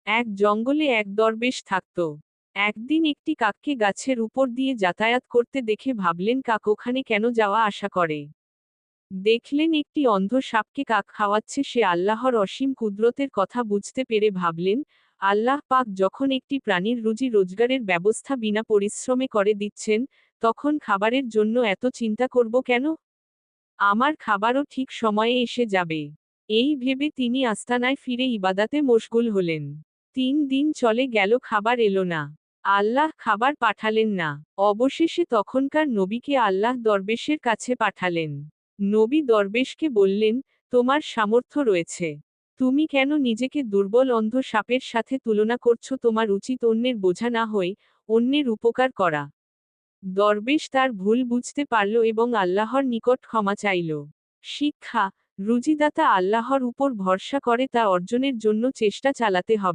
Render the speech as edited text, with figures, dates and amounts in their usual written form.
এক জঙ্গলে এক দরবেশ থাকত। একদিন একটি কাককে গাছের উপর দিয়ে যাতায়াত করতে দেখে ভাবলেন কাক ওখানে কেন যাওয়া আসা করে। দেখলেন একটি অন্ধ সাপকে কাক খাওয়াচ্ছে, সে আল্লাহর অসীম কুদরতের কথা বুঝতে পেরে ভাবলেন, আল্লাহ পাক যখন একটি প্রাণীর রুজি রোজগারের ব্যবস্থা বিনা পরিশ্রমে করে দিচ্ছেন, তখন খাবারের জন্য এত চিন্তা করব কেন? আমার খাবারও ঠিক সময়ে এসে যাবে। এই ভেবে তিনি আস্তানায় ফিরে ইবাদাতে মশগুল হলেন। 3 দিন চলে গেল, খাবার এলো না। আল্লাহ খাবার পাঠালেন না। অবশেষে তখনকার নবীকে আল্লাহ দরবেশের কাছে পাঠালেন। নবী দরবেশকে বললেন, তোমার সামর্থ্য রয়েছে। তুমি কেন নিজেকে দুর্বল অন্ধ সাপের সাথে তুলনা করছো? তোমার উচিত অন্যের বোঝা না হয়ে অন্যের উপকার করা। দরবেশ তার ভুল বুঝতে পারল এবং আল্লাহর নিকট ক্ষমা চাইল। শিক্ষা: রুজিদাতা আল্লাহর উপর ভরসা করে তা অর্জনের জন্য চেষ্টা চালাতে হবে।